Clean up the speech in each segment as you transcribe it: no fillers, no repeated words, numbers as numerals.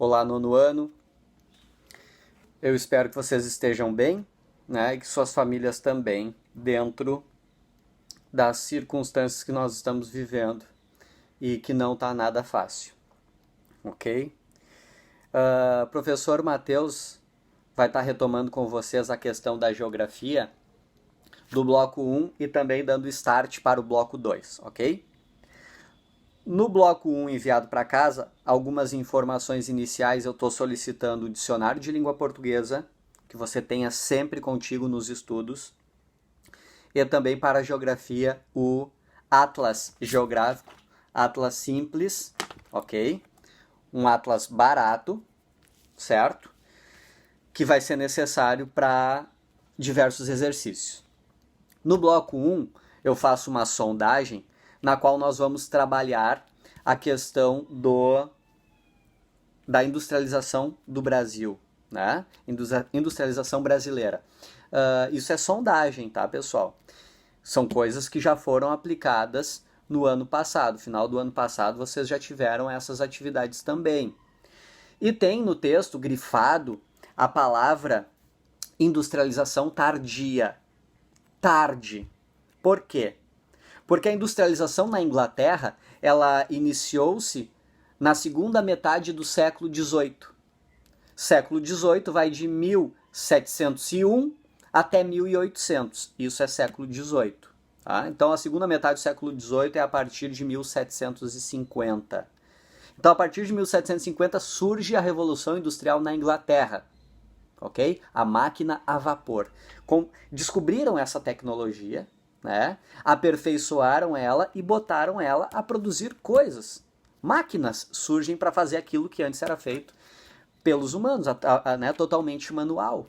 Olá, nono ano. Eu espero que vocês estejam bem, né? E que suas famílias também, dentro das circunstâncias que nós estamos vivendo e que não está nada fácil, ok? Professor Matheus vai estar retomando com vocês a questão da geografia do bloco 1 e também dando start para o bloco 2, ok? No bloco 1 enviado para casa, algumas informações iniciais eu estou solicitando o dicionário de língua portuguesa, que você tenha sempre contigo nos estudos, e também para a geografia o Atlas Geográfico, Atlas Simples, ok? Um Atlas barato, certo? Que vai ser necessário para diversos exercícios. No bloco 1, eu faço uma sondagem na qual nós vamos trabalhar a questão da industrialização do Brasil, né? Industrialização brasileira. Isso é sondagem, tá, pessoal? São coisas que já foram aplicadas no ano passado. Final do ano passado vocês já tiveram essas atividades também. E tem no texto grifado a palavra industrialização tardia. Tarde. Por quê? Porque a industrialização na Inglaterra, ela iniciou-se na segunda metade do século XVIII. Século XVIII vai de 1701 até 1800. Isso é século XVIII. Tá? Então, a segunda metade do século XVIII é a partir de 1750. Então, a partir de 1750 surge a Revolução Industrial na Inglaterra. Ok? A máquina a vapor. Descobriram essa tecnologia, né? Aperfeiçoaram ela e botaram ela a produzir coisas. Máquinas surgem para fazer aquilo que antes era feito pelos humanos, né? Totalmente manual.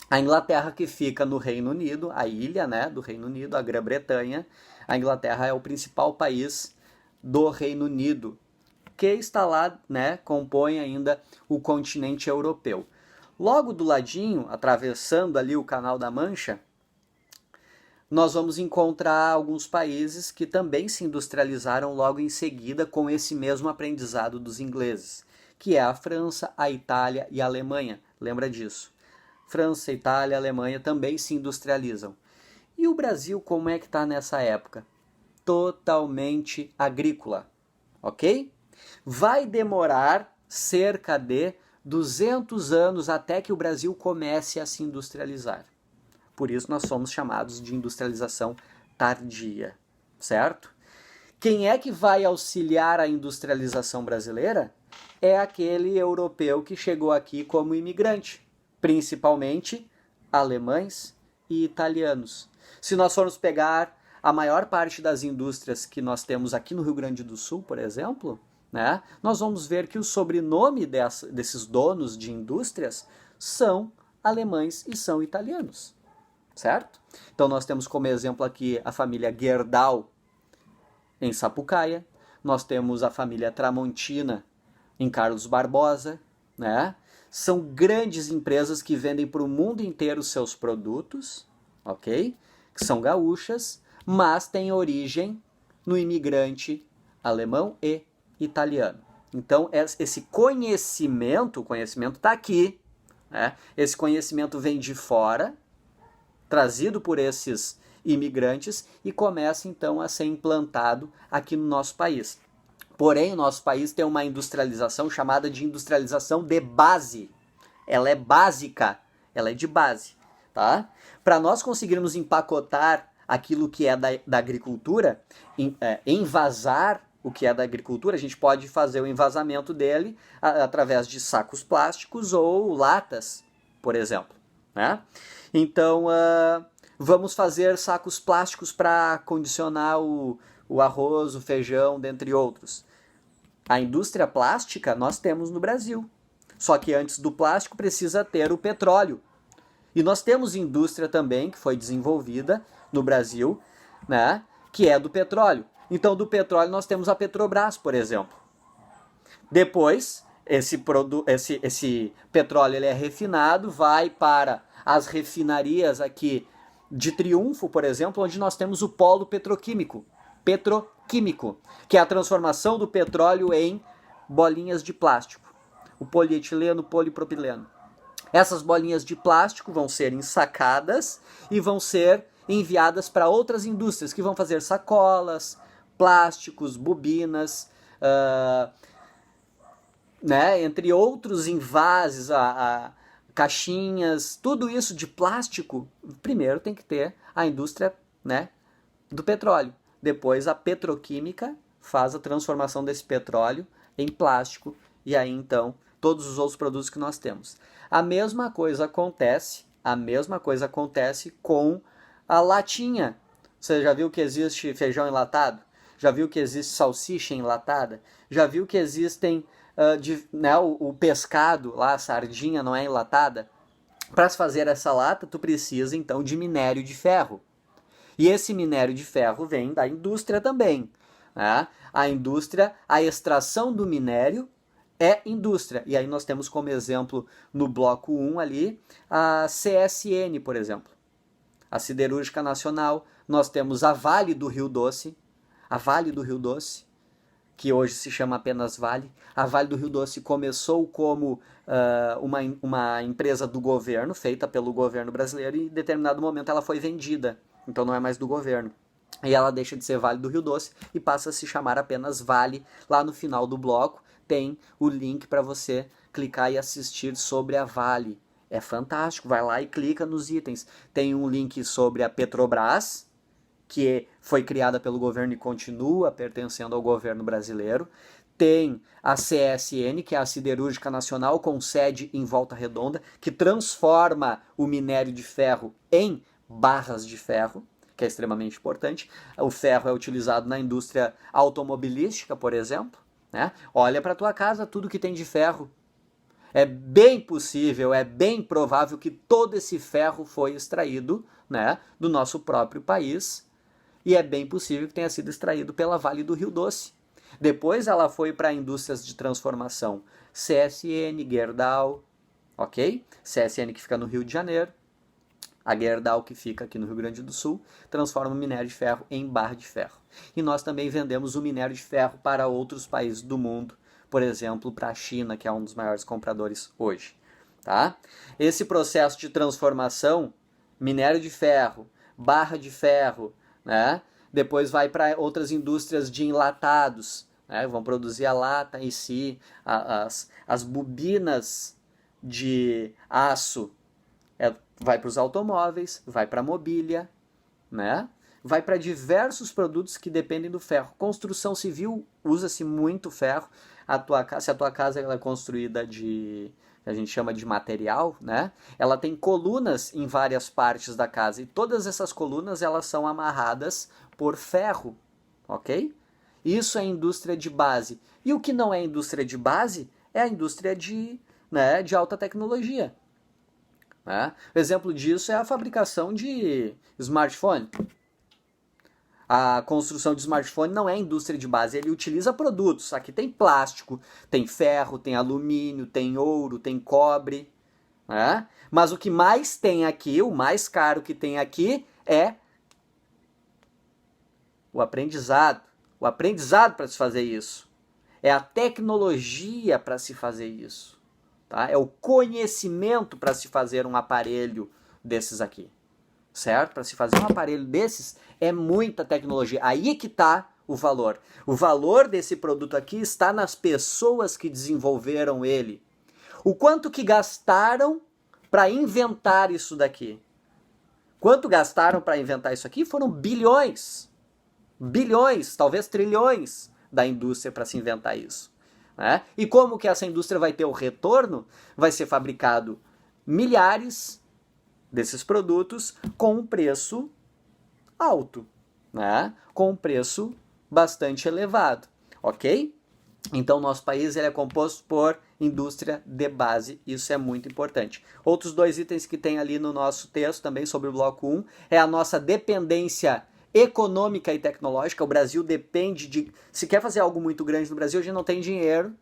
A Inglaterra, que fica no Reino Unido, a ilha, né, do Reino Unido, a Grã-Bretanha, a Inglaterra é o principal país do Reino Unido, que está lá, né, compõe ainda o continente europeu. Logo do ladinho, atravessando ali o Canal da Mancha, nós vamos encontrar alguns países que também se industrializaram logo em seguida com esse mesmo aprendizado dos ingleses, que é a França, a Itália e a Alemanha. Lembra disso? França, Itália e Alemanha também se industrializam. E o Brasil, como é que está nessa época? Totalmente agrícola, ok? Vai demorar cerca de 200 anos até que o Brasil comece a se industrializar. Por isso nós somos chamados de industrialização tardia, certo? Quem é que vai auxiliar a industrialização brasileira? É aquele europeu que chegou aqui como imigrante, principalmente alemães e italianos. Se nós formos pegar a maior parte das indústrias que nós temos aqui no Rio Grande do Sul, por exemplo, né, nós vamos ver que o sobrenome desses donos de indústrias são alemães e são italianos. Certo? Então nós temos como exemplo aqui a família Gerdau em Sapucaia, nós temos a família Tramontina em Carlos Barbosa, né? São grandes empresas que vendem para o mundo inteiro seus produtos, ok? Que são gaúchas, mas têm origem no imigrante alemão e italiano. Então esse conhecimento, o conhecimento está aqui, né? Esse conhecimento vem de fora, trazido por esses imigrantes e começa então a ser implantado aqui no nosso país. Porém, o nosso país tem uma industrialização chamada de industrialização de base. Ela é básica, ela é de base. Tá? Para nós conseguirmos empacotar aquilo que é da agricultura, envasar o que é da agricultura, a gente pode fazer o envasamento dele através de sacos plásticos ou latas, por exemplo. Né? Então, vamos fazer sacos plásticos para condicionar o arroz, o feijão, dentre outros. A indústria plástica nós temos no Brasil. Só que antes do plástico precisa ter o petróleo. E nós temos indústria também que foi desenvolvida no Brasil, né, que é do petróleo. Então, do petróleo nós temos a Petrobras, por exemplo. Depois, esse petróleo ele é refinado, vai para as refinarias aqui de Triunfo, por exemplo, onde nós temos o polo petroquímico, que é a transformação do petróleo em bolinhas de plástico. o polietileno, o polipropileno. Essas bolinhas de plástico vão ser ensacadas e vão ser enviadas para outras indústrias que vão fazer sacolas, plásticos, bobinas, né, entre outros envases, caixinhas, tudo isso de plástico. Primeiro tem que ter a indústria, né, do petróleo. Depois a petroquímica faz a transformação desse petróleo em plástico e aí então todos os outros produtos que nós temos. A mesma coisa acontece com a latinha. Você já viu que existe feijão enlatado? Já viu que existe salsicha enlatada? Já viu que existem né, o pescado, lá, a sardinha não é enlatada? Para se fazer essa lata, tu precisa então de minério de ferro. E esse minério de ferro vem da indústria também. Né? A indústria, a extração do minério é indústria. E aí nós temos como exemplo no bloco 1 ali a CSN, por exemplo. A Siderúrgica Nacional. Nós temos a Vale do Rio Doce. A Vale do Rio Doce, que hoje se chama apenas Vale. A Vale do Rio Doce começou como uma empresa do governo, feita pelo governo brasileiro, e em determinado momento ela foi vendida. Então não é mais do governo. E ela deixa de ser Vale do Rio Doce e passa a se chamar apenas Vale. Lá no final do bloco tem o link para você clicar e assistir sobre a Vale. É fantástico, vai lá e clica nos itens. Tem um link sobre a Petrobras, que foi criada pelo governo e continua pertencendo ao governo brasileiro. Tem a CSN, que é a Siderúrgica Nacional, com sede em Volta Redonda, que transforma o minério de ferro em barras de ferro, que é extremamente importante. O ferro é utilizado na indústria automobilística, por exemplo. Né? Olha para a tua casa tudo que tem de ferro. É bem possível, é bem provável que todo esse ferro foi extraído, né, do nosso próprio país. E é bem possível que tenha sido extraído pela Vale do Rio Doce. Depois ela foi para indústrias de transformação. CSN, Gerdau, ok? CSN que fica no Rio de Janeiro. A Gerdau, que fica aqui no Rio Grande do Sul, transforma o minério de ferro em barra de ferro. E nós também vendemos o minério de ferro para outros países do mundo, por exemplo, para a China, que é um dos maiores compradores hoje. Tá? Esse processo de transformação, minério de ferro, barra de ferro, né? Depois vai para outras indústrias de enlatados, né? Vão produzir a lata em si, as bobinas de aço, vai para os automóveis, vai para a mobília, né? Vai para diversos produtos que dependem do ferro. Construção civil usa-se muito ferro. Se a tua casa ela é construída de, a gente chama de material, né? Ela tem colunas em várias partes da casa e todas essas colunas elas são amarradas por ferro, ok? Isso é indústria de base. E o que não é indústria de base é a indústria de alta tecnologia. Né? O exemplo disso é a fabricação de smartphone. A construção de smartphone não é indústria de base, ele utiliza produtos. Aqui tem plástico, tem ferro, tem alumínio, tem ouro, tem cobre. Né? Mas o que mais tem aqui, o mais caro que tem aqui é o aprendizado. O aprendizado para se fazer isso. É a tecnologia para se fazer isso. Tá? É o conhecimento para se fazer um aparelho desses aqui. Certo? Para se fazer um aparelho desses é muita tecnologia. Aí que está o valor. O valor desse produto aqui está nas pessoas que desenvolveram ele. O quanto que gastaram para inventar isso daqui? Quanto gastaram para inventar isso aqui? Foram bilhões. Bilhões, talvez trilhões da indústria para se inventar isso. Né? E como que essa indústria vai ter o retorno? Vai ser fabricado milhares desses produtos com um preço alto, né? Com um preço bastante elevado, ok? Então, nosso país ele é composto por indústria de base, isso é muito importante. Outros dois itens que tem ali no nosso texto, também sobre o bloco 1, é a nossa dependência econômica e tecnológica. O Brasil depende de... Se quer fazer algo muito grande no Brasil, a gente não tem dinheiro,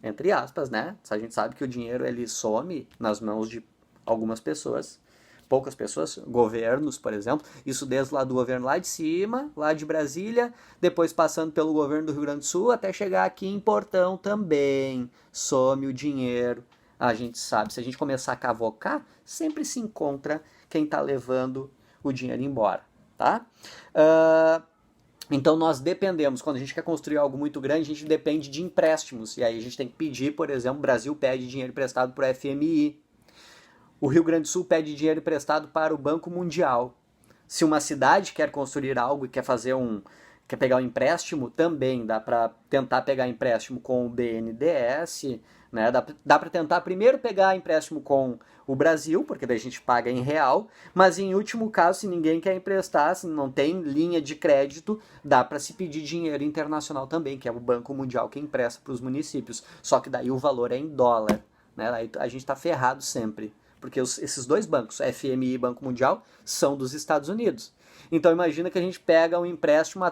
entre aspas, né? A gente sabe que o dinheiro ele some nas mãos de algumas pessoas. poucas pessoas, governos, por exemplo, isso desde lá do governo lá de cima, lá de Brasília, depois passando pelo governo do Rio Grande do Sul, até chegar aqui em Portão também, some o dinheiro. A gente sabe, se a gente começar a cavocar, sempre se encontra quem está levando o dinheiro embora, tá? Então nós dependemos, quando a gente quer construir algo muito grande, a gente depende de empréstimos, e aí a gente tem que pedir, por exemplo, o Brasil pede dinheiro emprestado para o FMI, o Rio Grande do Sul pede dinheiro emprestado para o Banco Mundial. Se uma cidade quer construir algo e quer pegar um empréstimo, também dá para tentar pegar empréstimo com o BNDES, né? Dá para tentar primeiro pegar empréstimo com o Brasil, porque daí a gente paga em real, mas em último caso, se ninguém quer emprestar, se não tem linha de crédito, dá para se pedir dinheiro internacional também, que é o Banco Mundial que empresta para os municípios. Só que daí o valor é em dólar, né? Aí a gente está ferrado sempre. Porque esses dois bancos, FMI e Banco Mundial, são dos Estados Unidos. Então imagina que a gente pega um empréstimo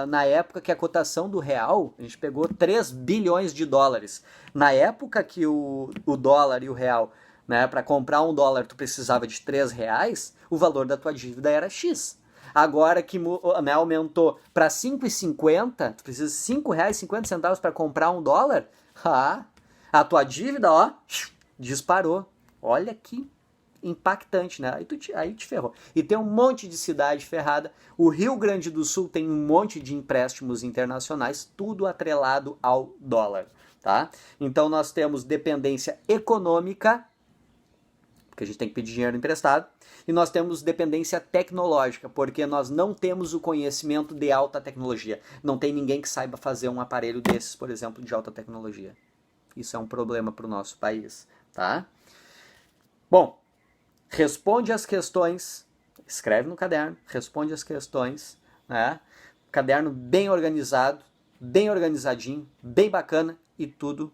na época que a cotação do real, a gente pegou 3 bilhões de dólares. Na época que o dólar e o real, né, para comprar um dólar tu precisava de 3 reais, o valor da tua dívida era X. Agora que, né, aumentou para 5,50, tu precisa de 5 reais 50 centavos para comprar um dólar, a tua dívida, ó, disparou. Olha que impactante, né? Aí te ferrou. E tem um monte de cidade ferrada. O Rio Grande do Sul tem um monte de empréstimos internacionais, tudo atrelado ao dólar, tá? Então nós temos dependência econômica, porque a gente tem que pedir dinheiro emprestado, e nós temos dependência tecnológica, porque nós não temos o conhecimento de alta tecnologia. Não tem ninguém que saiba fazer um aparelho desses, por exemplo, de alta tecnologia. Isso é um problema para o nosso país, tá? Bom, responde as questões, escreve no caderno, responde as questões, né? Caderno bem organizado, bem organizadinho, bem bacana e tudo,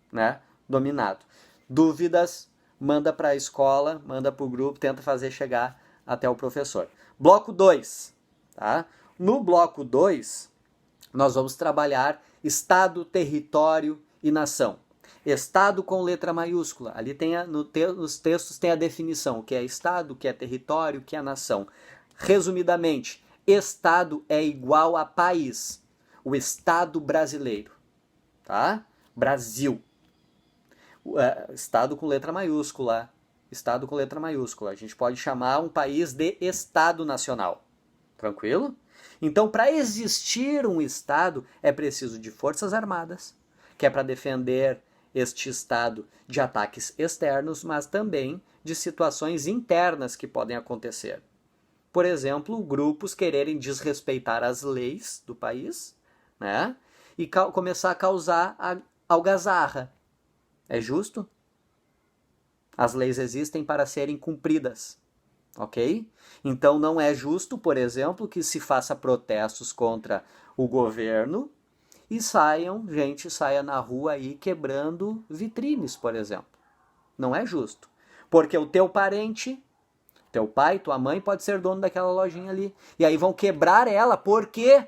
né, dominado. Dúvidas, manda para a escola, manda para o grupo, tenta fazer chegar até o professor. Bloco 2, tá? No bloco 2, nós vamos trabalhar Estado, território e nação. Estado com letra maiúscula. Ali nos textos tem a definição, o que é Estado, o que é território, o que é nação. Resumidamente, Estado é igual a país. O Estado brasileiro. Tá? Brasil. Estado com letra maiúscula. Estado com letra maiúscula. A gente pode chamar um país de Estado Nacional. Tranquilo? Então, para existir um Estado, é preciso de forças armadas, que é para defender este Estado de ataques externos, mas também de situações internas que podem acontecer. Por exemplo, grupos quererem desrespeitar as leis do país, né? E começar a causar algazarra. É justo? As leis existem para serem cumpridas, ok? Então não é justo, por exemplo, que se faça protestos contra o governo e gente saia na rua aí quebrando vitrines, por exemplo. Não é justo. Porque o teu parente, teu pai, tua mãe, pode ser dono daquela lojinha ali. E aí vão quebrar ela, por quê?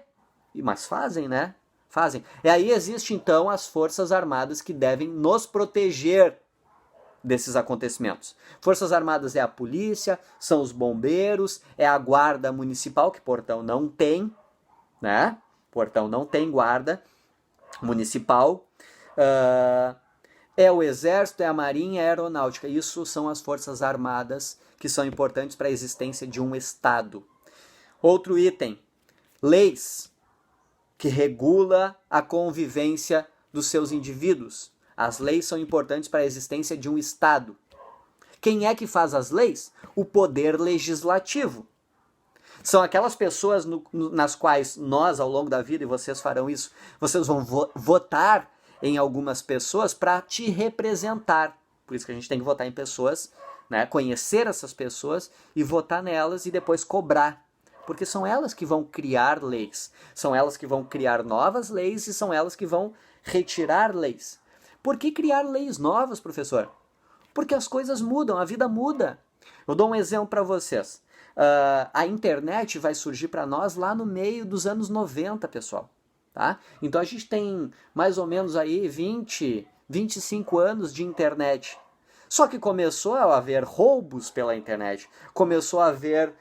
Mas fazem, né? Fazem. E aí existe então as forças armadas que devem nos proteger desses acontecimentos. Forças armadas é a polícia, são os bombeiros, é a guarda municipal, que Portão não tem, né? Portão não tem guarda municipal, é o exército, é a marinha, é a aeronáutica. Isso são as forças armadas que são importantes para a existência de um Estado. Outro item, leis, que regula a convivência dos seus indivíduos. As leis são importantes para a existência de um Estado. Quem é que faz as leis? O poder legislativo. São aquelas pessoas nas quais nós, ao longo da vida, e vocês farão isso, vocês vão votar em algumas pessoas para te representar. Por isso que a gente tem que votar em pessoas, né? Conhecer essas pessoas e votar nelas e depois cobrar. Porque são elas que vão criar leis. São elas que vão criar novas leis e são elas que vão retirar leis. Por que criar leis novas, professor? Porque as coisas mudam, a vida muda. Eu dou um exemplo para vocês. A internet vai surgir para nós lá no meio dos anos 90, pessoal. Tá? Então a gente tem mais ou menos aí 25 anos de internet. Só que começou a haver roubos pela internet, começou a haver,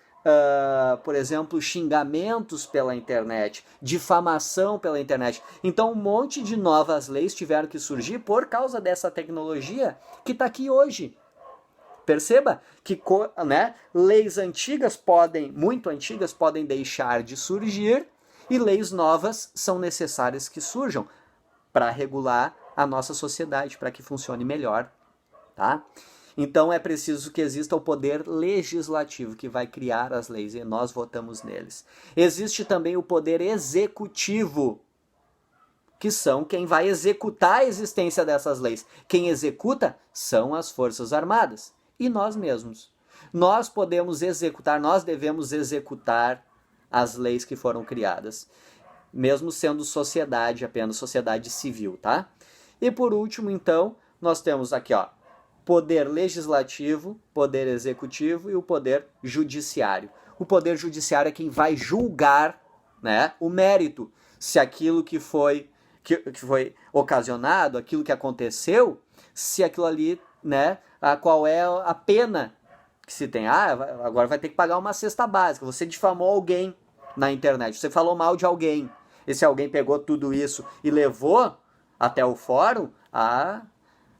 por exemplo, xingamentos pela internet, difamação pela internet. Então um monte de novas leis tiveram que surgir por causa dessa tecnologia que está aqui hoje. Perceba que, né, leis antigas muito antigas, podem deixar de surgir e leis novas são necessárias que surjam para regular a nossa sociedade, para que funcione melhor, tá? Então é preciso que exista o poder legislativo que vai criar as leis e nós votamos neles. Existe também o poder executivo, que são quem vai executar a existência dessas leis. Quem executa são as Forças Armadas e nós mesmos. Nós podemos executar, nós devemos executar as leis que foram criadas, mesmo sendo sociedade, apenas sociedade civil, tá? E por último, então, nós temos aqui, ó, poder legislativo, poder executivo e o poder judiciário. O poder judiciário é quem vai julgar, né, o mérito, se aquilo que foi ocasionado, aquilo que aconteceu, se aquilo ali, né, qual é a pena que se tem. Agora vai ter que pagar uma cesta básica. Você difamou alguém na internet, você falou mal de alguém. Esse alguém pegou tudo isso e levou até o fórum,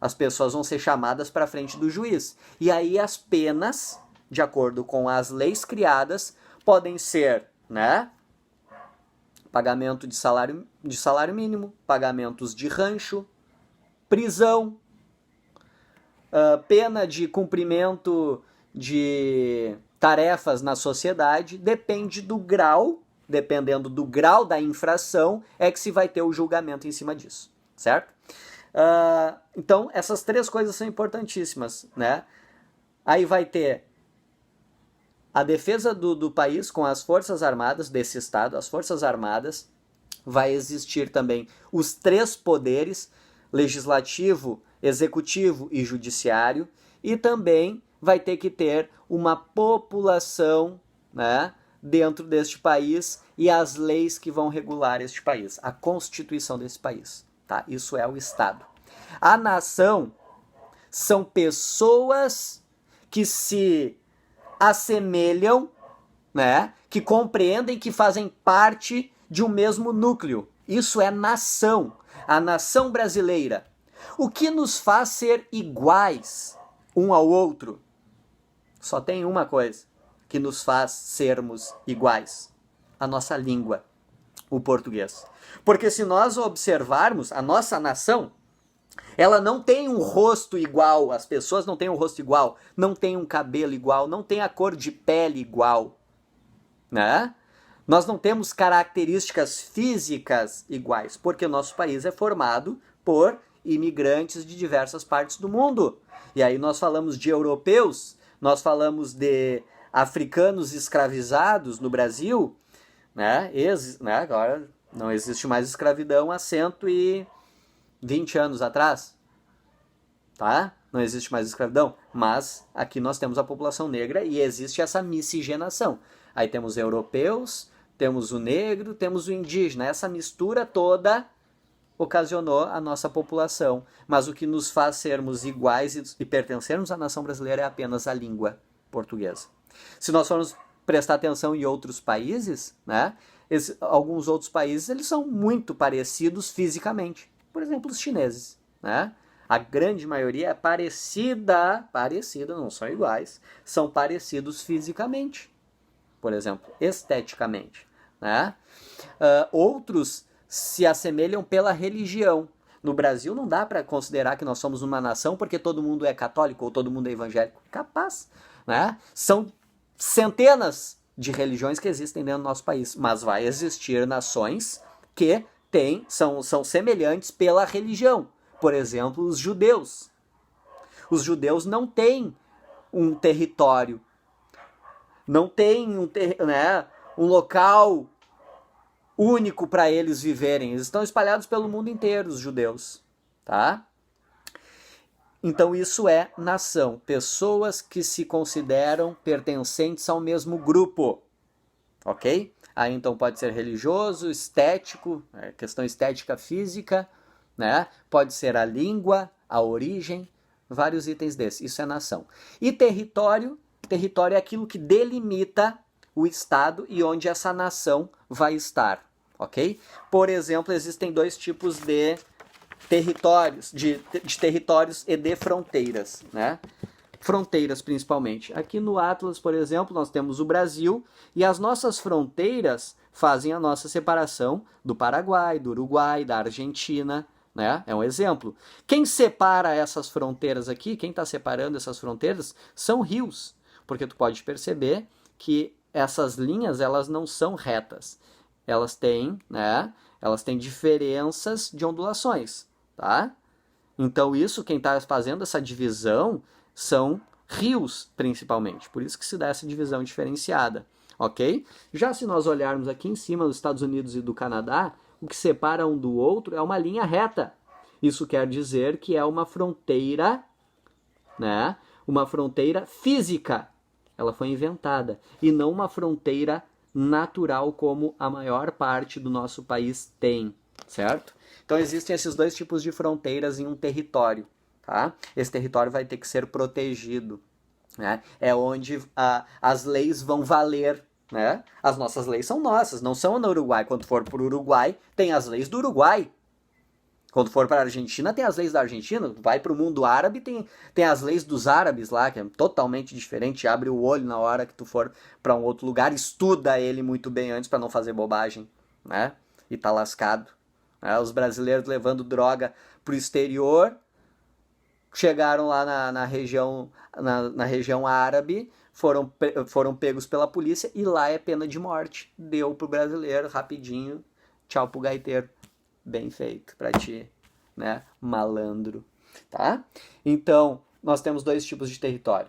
as pessoas vão ser chamadas para frente do juiz. E aí as penas, de acordo com as leis criadas, podem ser, né, pagamento de salário mínimo, pagamentos de rancho, prisão, pena de cumprimento de tarefas na sociedade, dependendo do grau da infração, é que se vai ter o julgamento em cima disso, certo? Então, essas três coisas são importantíssimas, né? Aí vai ter a defesa do país com as Forças Armadas, desse Estado, as Forças Armadas. Vai existir também os três poderes, legislativo, executivo e judiciário. E também vai ter que ter uma população, né, dentro deste país e as leis que vão regular este país, a Constituição desse país. Tá? Isso é o Estado. A nação são pessoas que se assemelham, né, que compreendem, que fazem parte de um mesmo núcleo. Isso é nação. A nação brasileira. O que nos faz ser iguais um ao outro? Só tem uma coisa que nos faz sermos iguais: a nossa língua, o português. Porque se nós observarmos, a nossa nação, ela não tem um rosto igual, as pessoas não têm um rosto igual, não tem um cabelo igual, não tem a cor de pele igual, né? Nós não temos características físicas iguais, porque o nosso país é formado por imigrantes de diversas partes do mundo. E aí nós falamos de europeus, nós falamos de africanos escravizados no Brasil, né? Agora não existe mais escravidão há 120 anos atrás, tá? Não existe mais escravidão, mas aqui nós temos a população negra e existe essa miscigenação. Aí temos europeus, temos o negro, temos o indígena. Essa mistura toda ocasionou a nossa população. Mas o que nos faz sermos iguais e pertencermos à nação brasileira é apenas a língua portuguesa. Se nós formos prestar atenção em outros países, né, alguns outros países eles são muito parecidos fisicamente. Por exemplo, os chineses, né? A grande maioria é parecida, não são iguais, são parecidos fisicamente. Por exemplo, esteticamente, né? Outros se assemelham pela religião. No Brasil não dá para considerar que nós somos uma nação porque todo mundo é católico ou todo mundo é evangélico. Capaz, né? São centenas de religiões que existem dentro do nosso país, mas vai existir nações que são semelhantes pela religião. Por exemplo, os judeus. Os judeus não têm um território, não têm um local único para eles viverem. Eles estão espalhados pelo mundo inteiro, os judeus, tá? Então isso é nação. Pessoas que se consideram pertencentes ao mesmo grupo, ok? Aí então pode ser religioso, estético, questão estética física, né? Pode ser a língua, a origem, Vários itens desses. Isso é nação. E território? Território é aquilo que delimita o estado e onde essa nação vai estar, ok? Por exemplo, existem dois tipos de territórios, de territórios e de fronteiras, né? Fronteiras, principalmente. Aqui no Atlas, por exemplo, nós temos o Brasil e as nossas fronteiras fazem a nossa separação do Paraguai, do Uruguai, da Argentina, né? É um exemplo. Quem separa essas fronteiras aqui, quem está separando essas fronteiras, são rios, porque tu pode perceber que essas linhas, elas não são retas. Elas têm, né? Elas têm diferenças de ondulações, tá? Então isso, quem está fazendo essa divisão são rios, principalmente. Por isso que se dá essa divisão diferenciada, ok? Já se nós olharmos aqui em cima dos Estados Unidos e do Canadá, o que separa um do outro é uma linha reta. Isso quer dizer que é uma fronteira, né? Uma fronteira física. Ela foi inventada. E não uma fronteira natural como a maior parte do nosso país tem, certo? Então existem esses dois tipos de fronteiras em um território, tá? Esse território vai ter que ser protegido, né? É onde as leis vão valer, né? As nossas leis são nossas, não são no Uruguai. Quando for para o Uruguai, tem as leis do Uruguai. Quando for para a Argentina, tem as leis da Argentina. Vai para o mundo árabe, tem as leis dos árabes lá, que é totalmente diferente. Abre o olho na hora que tu for para um outro lugar, estuda ele muito bem antes para não fazer bobagem, né? E tá lascado. Os brasileiros levando droga pro exterior, chegaram lá na região árabe, foram pegos pela polícia e lá é pena de morte. Deu pro brasileiro rapidinho, tchau pro gaiteiro. Bem feito pra ti, né? Malandro, tá? Então, nós temos dois tipos de território,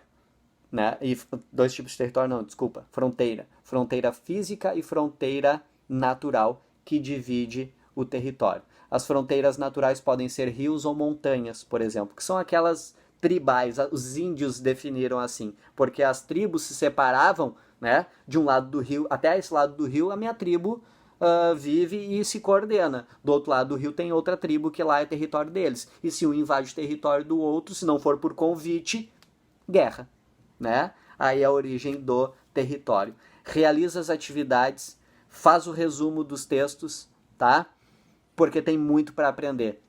né? E dois tipos de território, não, desculpa, fronteira. Fronteira física e fronteira natural que divide o território. As fronteiras naturais podem ser rios ou montanhas, por exemplo, que são aquelas tribais, os índios definiram assim, porque as tribos se separavam, né? De um lado do rio até esse lado do rio, a minha tribo vive e se coordena. Do outro lado do rio tem outra tribo que lá é território deles. E se um invade o território do outro, se não for por convite, guerra, né? Aí é a origem do território. Realiza as atividades, faz o resumo dos textos, tá? Porque tem muito para aprender.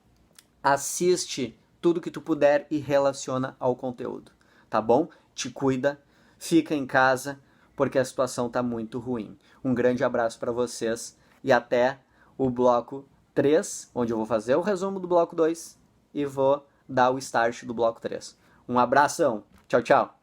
Assiste tudo que tu puder e relaciona ao conteúdo, tá bom? Te cuida, fica em casa, porque a situação tá muito ruim. Um grande abraço para vocês e até o bloco 3, onde eu vou fazer o resumo do bloco 2 e vou dar o start do bloco 3. Um abração. Tchau, tchau.